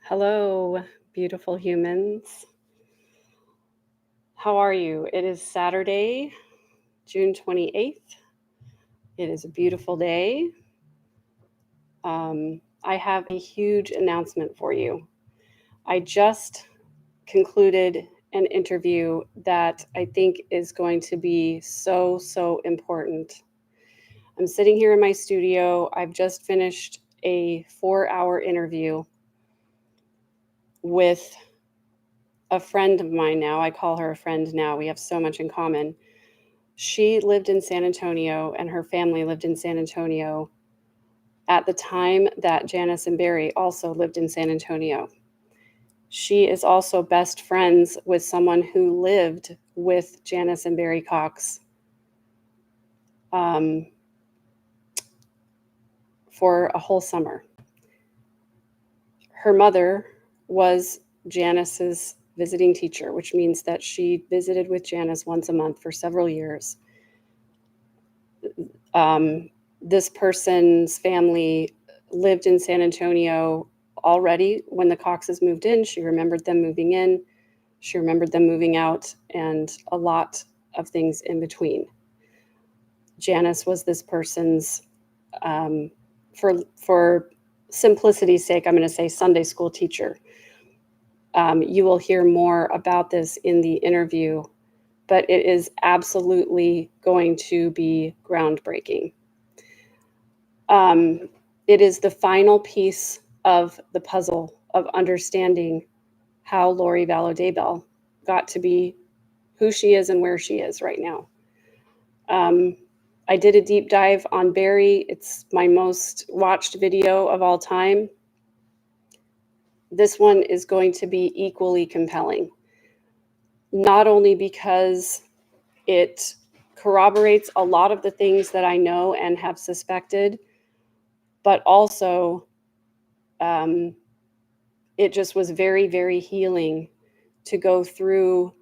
Hello, beautiful humans. How are you? It is Saturday, June 28th. It is a beautiful day. I have a huge announcement for you. I just concluded an interview that I think is going to be so important. I'm sitting here in my studio. I've just finished a 4-hour interview with a friend of mine now. I call her a friend now. We have so much in common. She lived in San Antonio and her family lived in San Antonio at the time that Janice and Barry also lived in San Antonio. She is also best friends with someone who lived with Janice and Barry Cox for a whole summer. Her mother was Janice's visiting teacher, which means that she visited with Janice once a month for several years. This person's family lived in San Antonio already when the Coxes moved in. She remembered them moving in. She remembered them moving out, and a lot of things in between. Janice was this person's, for simplicity's sake, I'm going to say Sunday school teacher. You will hear more about this in the interview, but it is absolutely going to be groundbreaking. It is the final piece of the puzzle of understanding how Lori Vallow Daybell got to be who she is and where she is right now. I did a deep dive on Barry. It's my most watched video of all time. This one is going to be equally compelling, not only because it corroborates a lot of the things that I know and have suspected, but also it just was very healing to go through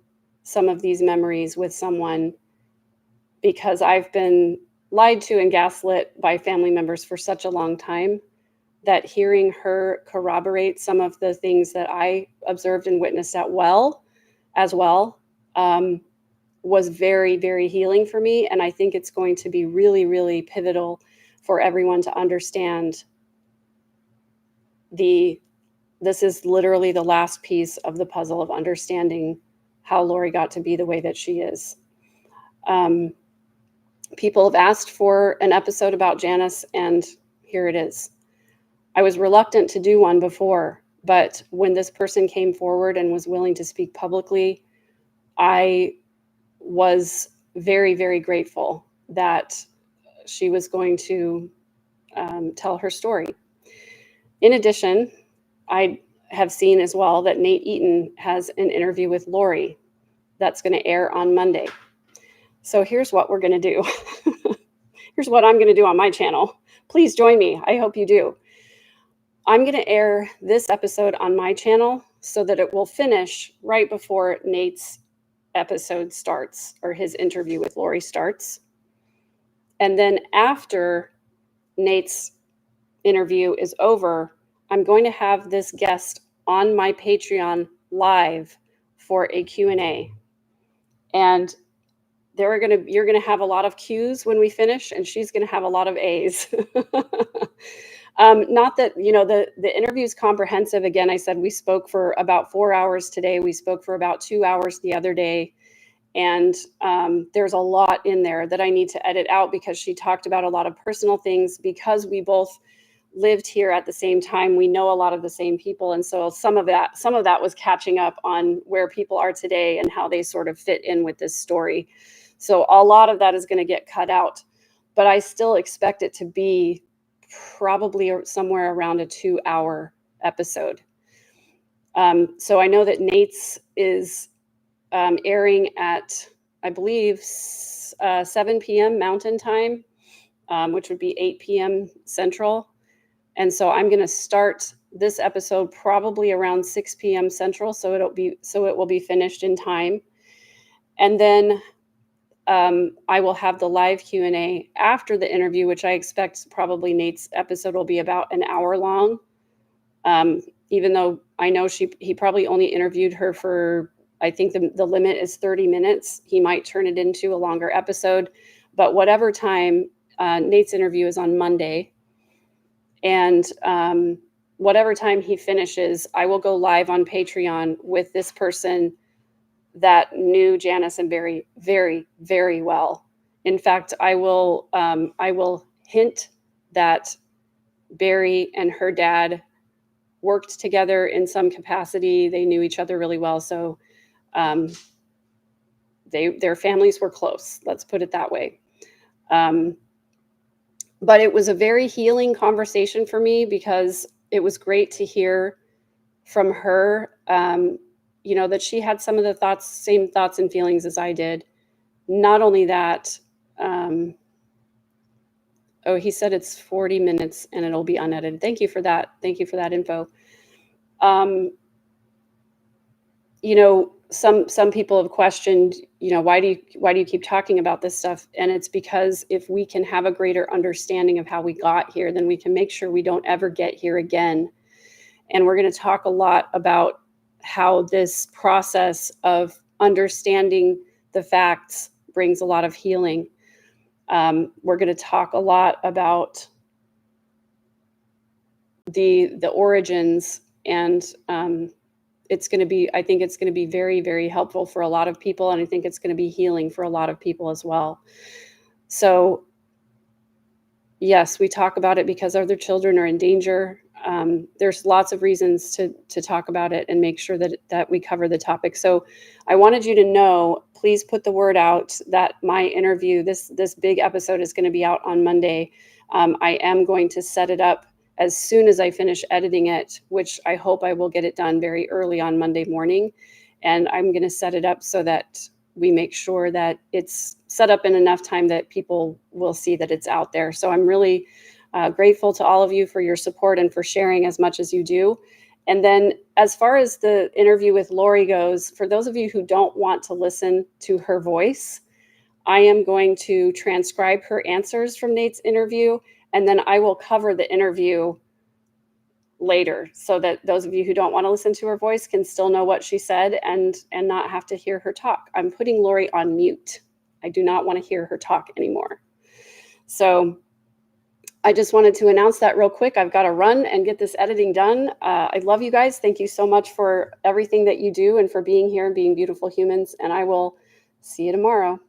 some of these memories with someone, because I've been lied to and gaslit by family members for such a long time that hearing her corroborate some of the things that I observed and witnessed as well was very healing for me. And I think it's going to be really pivotal for everyone to understand this is literally the last piece of the puzzle of understanding how Lori got to be the way that she is. People have asked for an episode about Janice, and here it is. I was reluctant to do one before, but when this person came forward and was willing to speak publicly, I was very grateful that she was going to tell her story. In addition, I have seen as well that Nate Eaton has an interview with Lori that's going to air on Monday. So here's what we're going to do. Here's what I'm going to do on my channel. Please join me. I hope you do. I'm going to air this episode on my channel so that it will finish right before Nate's episode starts, or his interview with Lori starts. And then after Nate's interview is over, I'm going to have this guest on my Patreon live for a Q&A. And you're going to have a lot of Q's when we finish, and she's going to have a lot of A's. Not that, the interview is comprehensive. Again, I said we spoke for about 4 hours today. We spoke for about 2 hours the other day. And there's a lot in there that I need to edit out because she talked about a lot of personal things. Because we both lived here at the same time, we know a lot of the same people. And so some of that was catching up on where people are today and how they sort of fit in with this story. So a lot of that is going to get cut out, but I still expect it to be probably somewhere around a 2-hour episode. So I know that Nate's is airing at, I believe, 7 p.m. Mountain Time, which would be 8 p.m. Central. And so I'm going to start this episode probably around 6 p.m. Central, so it will be finished in time. And then I will have the live Q&A after the interview, which I expect probably Nate's episode will be about an hour long. even though I know he probably only interviewed her for, I think the limit is 30 minutes. He might turn it into a longer episode, but whatever time, Nate's interview is on Monday. And whatever time he finishes, I will go live on Patreon with this person that knew Janice and Barry very, very well. In fact, I will hint that Barry and her dad worked together in some capacity. They knew each other really well, so their families were close. Let's put it that way. But it was a very healing conversation for me because it was great to hear from her, that she had some of the same thoughts and feelings as I did. Not only that, he said it's 40 minutes and it'll be unedited. Thank you for that. Thank you for that info. Some people have questioned, why do you keep talking about this stuff? And it's because if we can have a greater understanding of how we got here, then we can make sure we don't ever get here again. And we're going to talk a lot about how this process of understanding the facts brings a lot of healing. We're going to talk a lot about the origins, and I think it's going to be very, very helpful for a lot of people. And I think it's going to be healing for a lot of people as well. So yes, we talk about it because other children are in danger. There's lots of reasons to talk about it and make sure that we cover the topic. So I wanted you to know, please put the word out that my interview, this big episode, is going to be out on Monday. I am going to set it up as soon as I finish editing it, which I hope I will get it done very early on Monday morning. And I'm going to set it up so that we make sure that it's set up in enough time that people will see that it's out there. So I'm really grateful to all of you for your support and for sharing as much as you do. And then as far as the interview with Lori goes, for those of you who don't want to listen to her voice, I am going to transcribe her answers from Nate's interview, and then I will cover the interview later so that those of you who don't want to listen to her voice can still know what she said and not have to hear her talk. I'm putting Lori on mute. I do not want to hear her talk anymore. So I just wanted to announce that real quick. I've got to run and get this editing done. I love you guys. Thank you so much for everything that you do and for being here and being beautiful humans. And I will see you tomorrow.